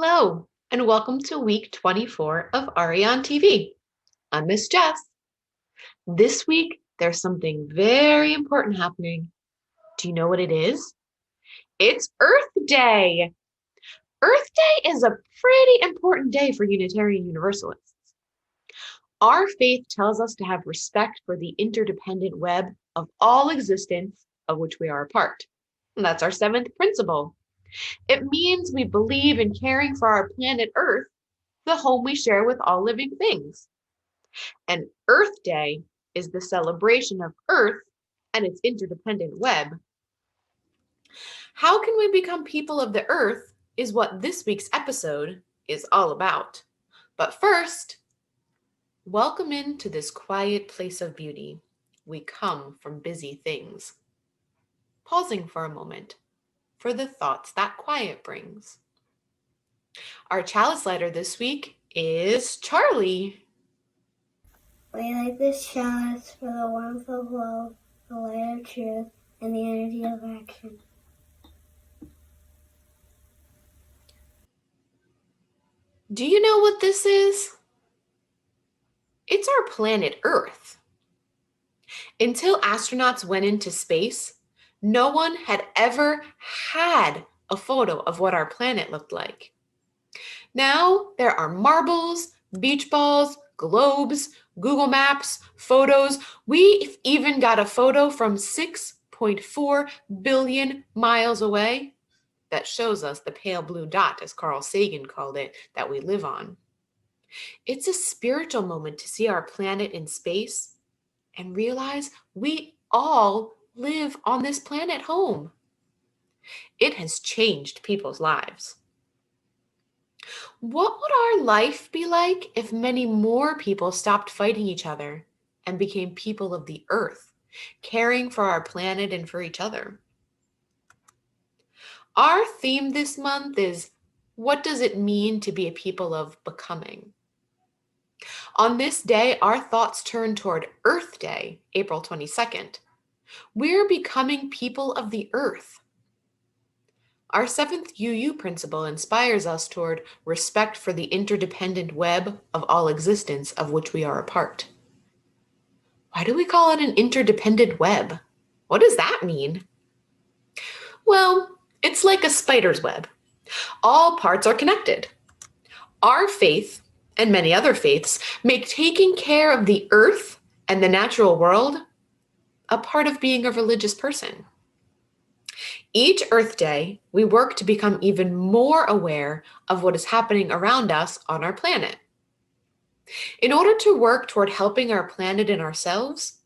Hello, and welcome to week 24 of Ari on TV. I'm Miss Jess. This week, there's something very important happening. Do you know what it is? It's Earth Day. Earth Day is a pretty important day for Unitarian Universalists. Our faith tells us to have respect for the interdependent web of all existence of which we are a part. And that's our seventh principle. It means we believe in caring for our planet Earth, the home we share with all living things. And Earth Day is the celebration of Earth and its interdependent web. How can we become people of the Earth is what this week's episode is all about. But first, welcome into this quiet place of beauty. We come from busy things. Pausing for a moment for the thoughts that quiet brings. Our chalice lighter this week is Charlie. We light this chalice for the warmth of love, the light of truth, and the energy of action. Do you know what this is? It's our planet Earth. Until astronauts went into space, no one had ever had a photo of what our planet looked like. Now there are marbles, beach balls, globes, Google Maps, photos. We've even got a photo from 6.4 billion miles away that shows us the pale blue dot, as Carl Sagan called it, that we live on. It's a spiritual moment to see our planet in space and realize we all live on this planet home. It has changed people's lives. What would our life be like if many more people stopped fighting each other and became people of the earth, caring for our planet and for each other? Our theme this month is, what does it mean to be a people of becoming? On this day, our thoughts turn toward Earth Day, April 22nd. We're becoming people of the earth. Our seventh UU principle inspires us toward respect for the interdependent web of all existence of which we are a part. Why do we call it an interdependent web? What does that mean? Well, it's like a spider's web. All parts are connected. Our faith, and many other faiths, make taking care of the earth and the natural world a part of being a religious person. Each Earth Day, we work to become even more aware of what is happening around us on our planet. In order to work toward helping our planet and ourselves,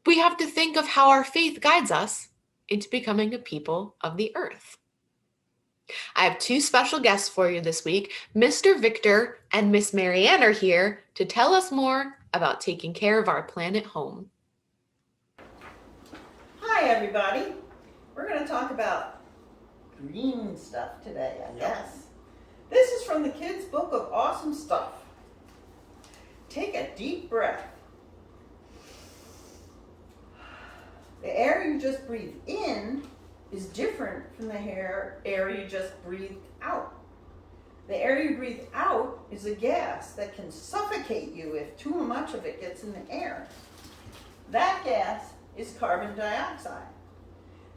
we have to think of how our faith guides us into becoming a people of the earth. I have two special guests for you this week. Mr. Victor and Miss Marianne are here to tell us more about taking care of our planet home. Hi everybody. We're going to talk about green stuff today, I guess. This is from the kids' book of awesome stuff. Take a deep breath. The air you just breathe in is different from the air you just breathed out. The air you breathe out is a gas that can suffocate you if too much of it gets in the air. That gas is carbon dioxide.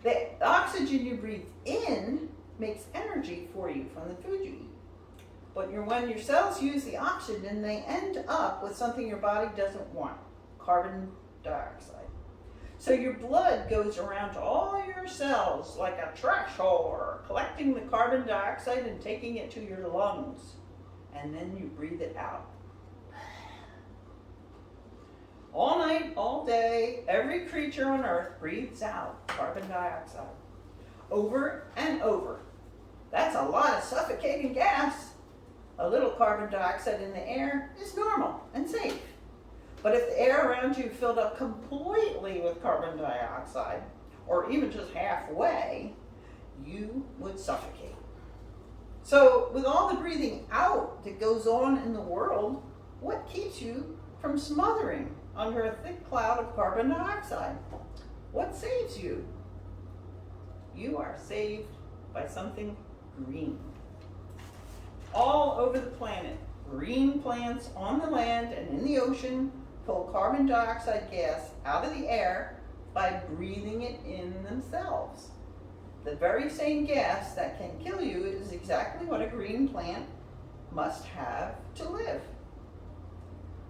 The oxygen you breathe in makes energy for you from the food you eat. But when your cells use the oxygen, they end up with something your body doesn't want, carbon dioxide. So your blood goes around to all your cells like a trash hauler, collecting the carbon dioxide and taking it to your lungs. And then you breathe it out. All night, all day, every creature on Earth breathes out carbon dioxide. Over and over. That's a lot of suffocating gas. A little carbon dioxide in the air is normal and safe. But if the air around you filled up completely with carbon dioxide, or even just halfway, you would suffocate. So with all the breathing out that goes on in the world, what keeps you from smothering under a thick cloud of carbon dioxide? What saves you? You are saved by something green. all over the planet. Marine plants on the land and in the ocean pull carbon dioxide gas out of the air by breathing it in themselves. The very same gas that can kill you is exactly what a green plant must have to live.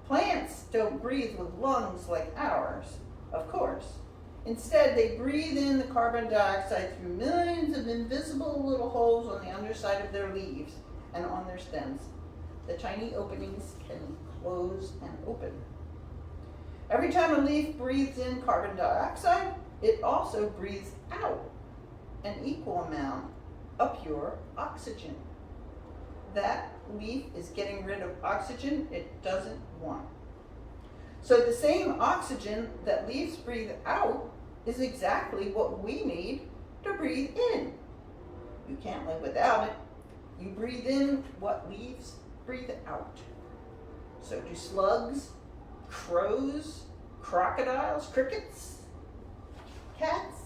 Plants don't breathe with lungs like ours, of course. Instead, they breathe in the carbon dioxide through millions of invisible little holes on the underside of their leaves and on their stems. The tiny openings can close and open. Every time a leaf breathes in carbon dioxide, it also breathes out an equal amount of pure oxygen. That leaf is getting rid of oxygen it doesn't want. So the same oxygen that leaves breathe out is exactly what we need to breathe in. You can't live without it. You breathe in what leaves breathe out. So do slugs, crows, crocodiles, crickets, cats.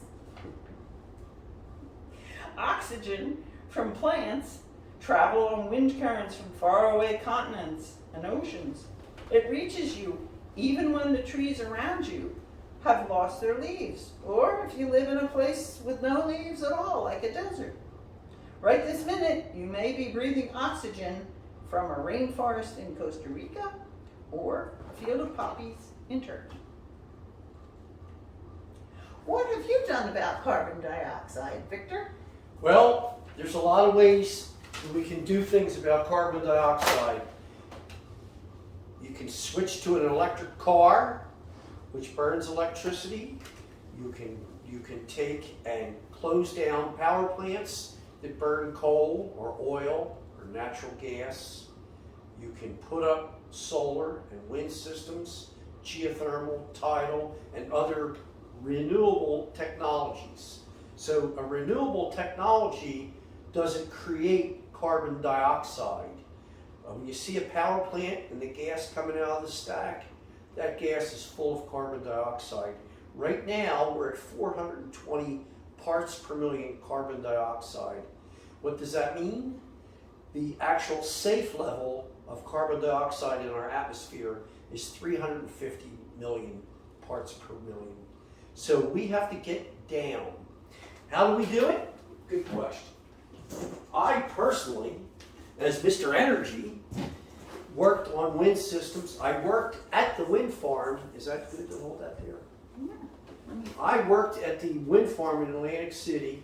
Oxygen from plants travel on wind currents from faraway continents and oceans. It reaches you even when the trees around you have lost their leaves, or if you live in a place with no leaves at all, like a desert. Right this minute, you may be breathing oxygen from a rainforest in Costa Rica or a field of poppies in Turkey. What have you done about carbon dioxide, Victor? Well, there's a lot of ways that we can do things about carbon dioxide. You can switch to an electric car, which burns electricity. You can take and close down power plants that burn coal or oil or natural gas. You can put up solar and wind systems, geothermal, tidal, and other renewable technologies. So a renewable technology doesn't create carbon dioxide. When you see a power plant and the gas coming out of the stack, that gas is full of carbon dioxide. Right now, we're at 420 parts per million carbon dioxide. What does that mean? The actual safe level of carbon dioxide in our atmosphere is 350 million parts per million. So we have to get down. How do we do it? Good question. I personally, as Mr. Energy, worked on wind systems. I worked at the wind farm. Is that good to hold that there? Yeah. I worked at the wind farm in Atlantic City,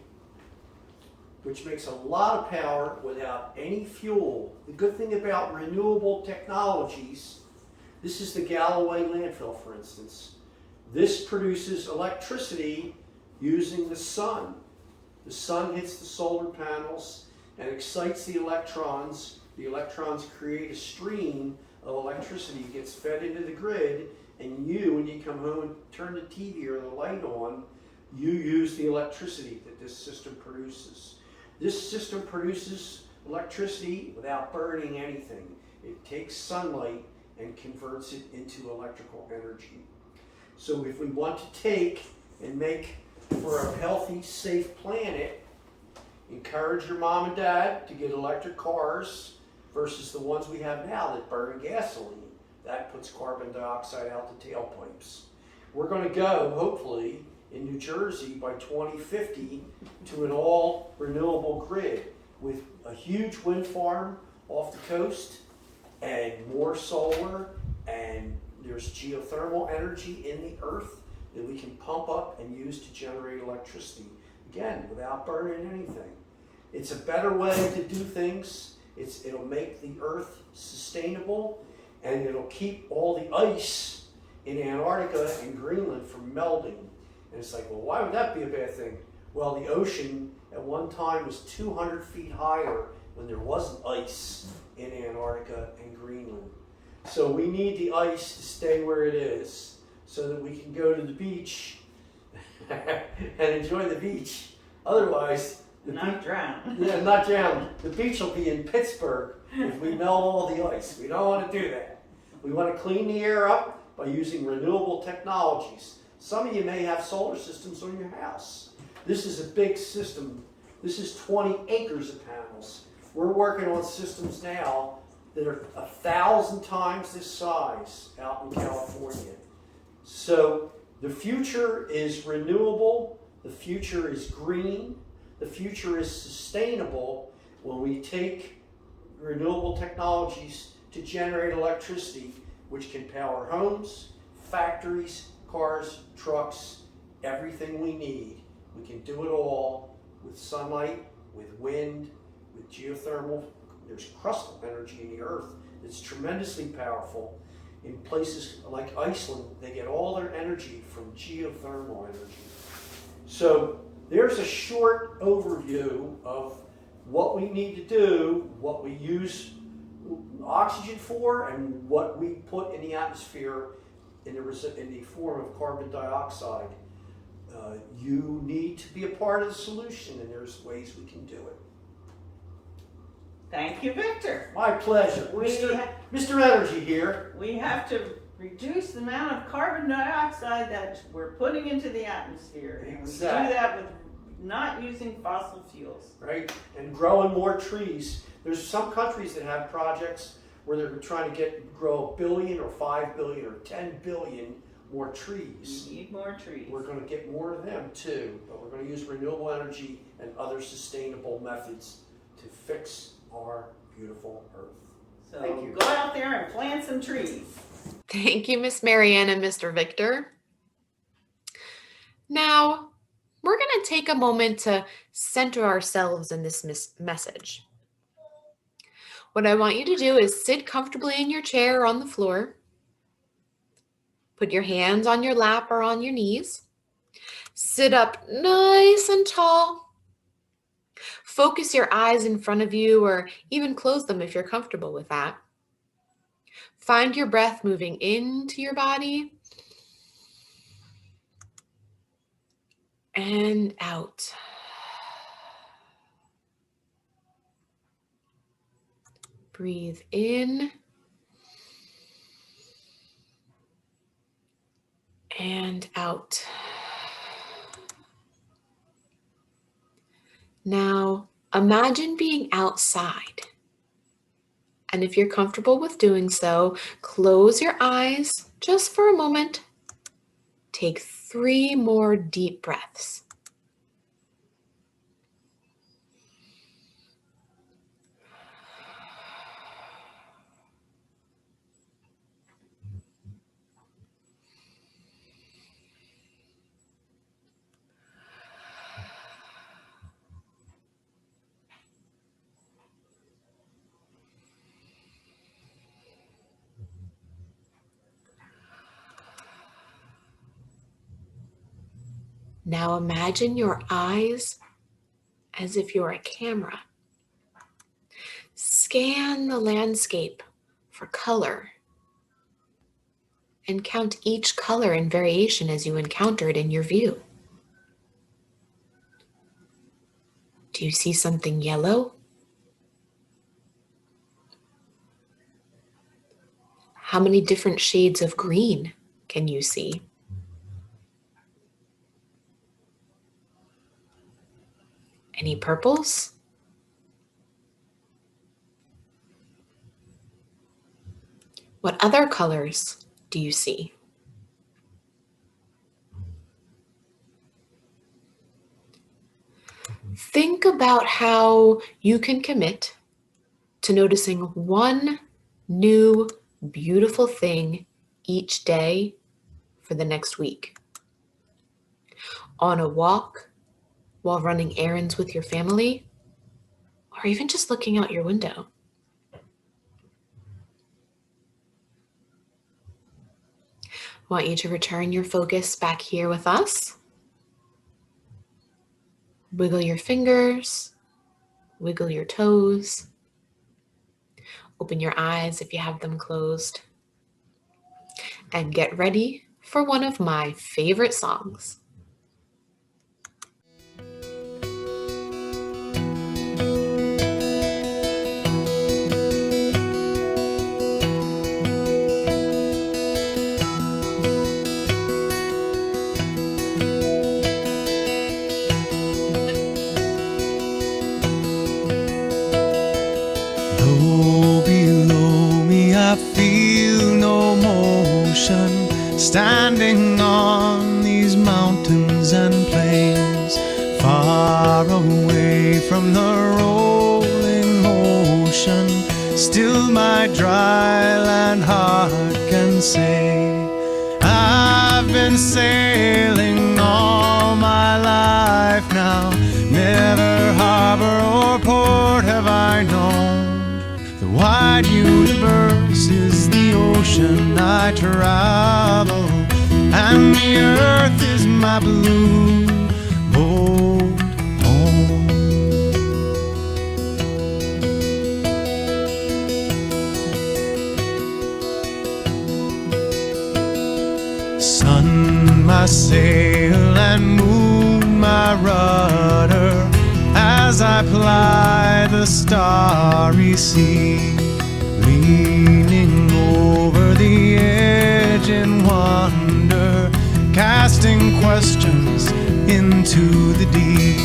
which makes a lot of power without any fuel. The good thing about renewable technologies, this is the Galloway landfill, for instance. This produces electricity using the sun. The sun hits the solar panels and excites the electrons. The electrons create a stream of electricity, gets fed into the grid, and you, when you come home and turn the TV or the light on, you use the electricity that this system produces. This system produces electricity without burning anything. It takes sunlight and converts it into electrical energy. So if we want to take and make for a healthy, safe planet, encourage your mom and dad to get electric cars versus the ones we have now that burn gasoline. That puts carbon dioxide out the tailpipes. We're going to go, hopefully, in New Jersey by 2050 to an all renewable grid with a huge wind farm off the coast and more solar, and there's geothermal energy in the earth that we can pump up and use to generate electricity, again, without burning anything. It's a better way to do things. It'll make the earth sustainable, and it'll keep all the ice in Antarctica and Greenland from melting. And it's like, well, why would that be a bad thing? Well, the ocean at one time was 200 feet higher when there wasn't ice in Antarctica and Greenland. So we need the ice to stay where it is so that we can go to the beach and enjoy the beach. Otherwise, Not drown. Yeah, not drown. The beach will be in Pittsburgh if we melt all the ice. We don't want to do that. We want to clean the air up by using renewable technologies. Some of you may have solar systems on your house. This is a big system. This is 20 acres of panels. We're working on systems now that are 1,000 times this size out in California. So the future is renewable, the future is green, the future is sustainable when we take renewable technologies to generate electricity, which can power homes, factories, cars, trucks, everything we need. We can do it all with sunlight, with wind, with geothermal. There's crustal energy in the earth that's tremendously powerful. In places like Iceland, they get all their energy from geothermal energy. So there's a short overview of what we need to do, what we use oxygen for, and what we put in the atmosphere in the form of carbon dioxide. You need to be a part of the solution, and there's ways we can do it. Thank you, Victor. My pleasure. Mr. Energy here. We have to reduce the amount of carbon dioxide that we're putting into the atmosphere. And we do that with not using fossil fuels. Right, and growing more trees. There's some countries that have projects where they're trying to grow 1 billion or 5 billion or 10 billion more trees. We need more trees. We're going to get more of them too, but we're going to use renewable energy and other sustainable methods to fix our beautiful earth. So Thank you. Go out there and plant some trees. Thank you, Miss Marianne and Mr. Victor. Now, we're going to take a moment to center ourselves in this message. What I want you to do is sit comfortably in your chair or on the floor. Put your hands on your lap or on your knees. Sit up nice and tall. Focus your eyes in front of you, or even close them if you're comfortable with that. Find your breath moving into your body and out. Breathe in and out. Now, imagine being outside. And if you're comfortable with doing so, close your eyes just for a moment. Take 3 more deep breaths. Now imagine your eyes as if you're a camera. Scan the landscape for color and count each color and variation as you encounter it in your view. Do you see something yellow? How many different shades of green can you see? Any purples? What other colors do you see? Think about how you can commit to noticing one new beautiful thing each day for the next week. On a walk, while running errands with your family, or even just looking out your window. I want you to return your focus back here with us. Wiggle your fingers, wiggle your toes. Open your eyes if you have them closed. And get ready for one of my favorite songs. ocean, standing on these mountains and plains, far away from the rolling ocean. Still my dry land heart can say, I've been sailing all my life now, never harbor or port have I known. The wide universe is the ocean I travel, and the earth is my blue boat home. Sun, my sail, and moon, my rudder, as I ply the starry sea, leaning over the edge in wonder, casting questions into the deep,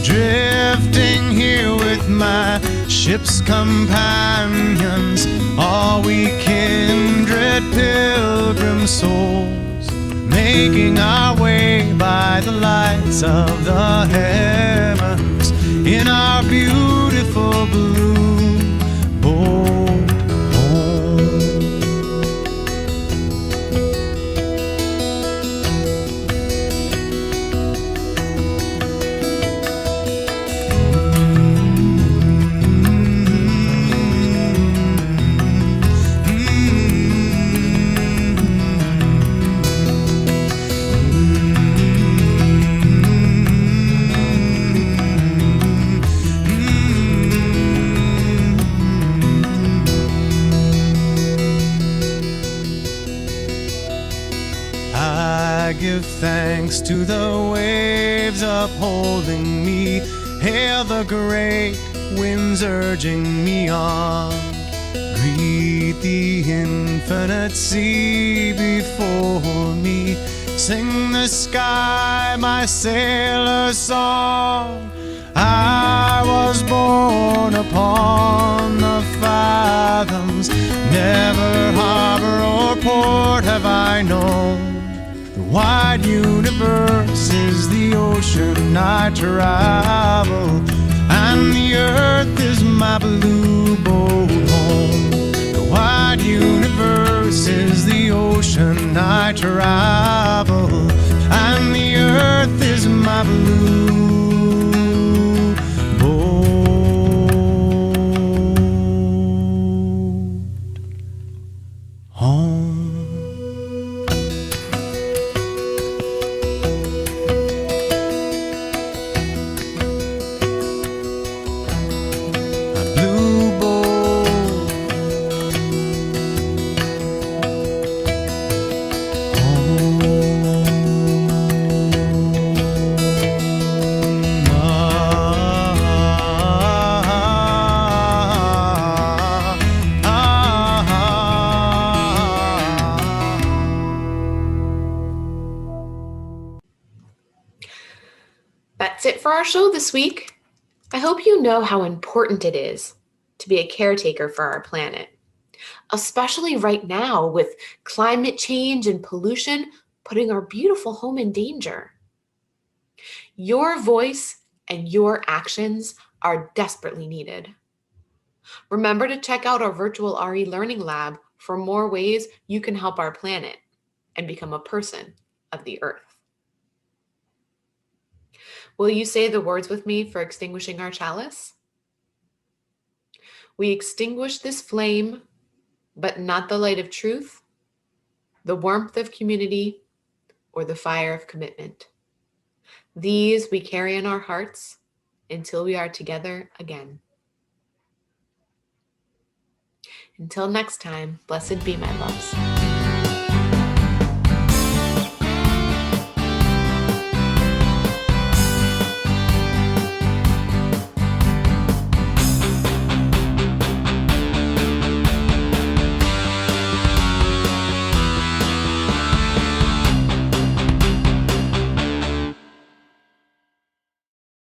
drifting here with my ship's companions, all we kindred pilgrim souls, making our way by the lights of the heavens in our beautiful blue boat home. I give thanks to the waves upholding me, hail the great winds urging me on, greet the infinite sea before me, sing the sky my sailor's song. I was born upon the fathoms, never harbor or port have I known. The wide universe is the ocean I travel, and the earth is my blue boat home. The wide universe is the ocean I travel, and the earth is my blue boat home. That's it for our show this week. I hope you know how important it is to be a caretaker for our planet, especially right now with climate change and pollution putting our beautiful home in danger. Your voice and your actions are desperately needed. Remember to check out our virtual RE Learning Lab for more ways you can help our planet and become a person of the earth. Will you say the words with me for extinguishing our chalice? We extinguish this flame, but not the light of truth, the warmth of community, or the fire of commitment. These we carry in our hearts until we are together again. Until next time, blessed be my loves.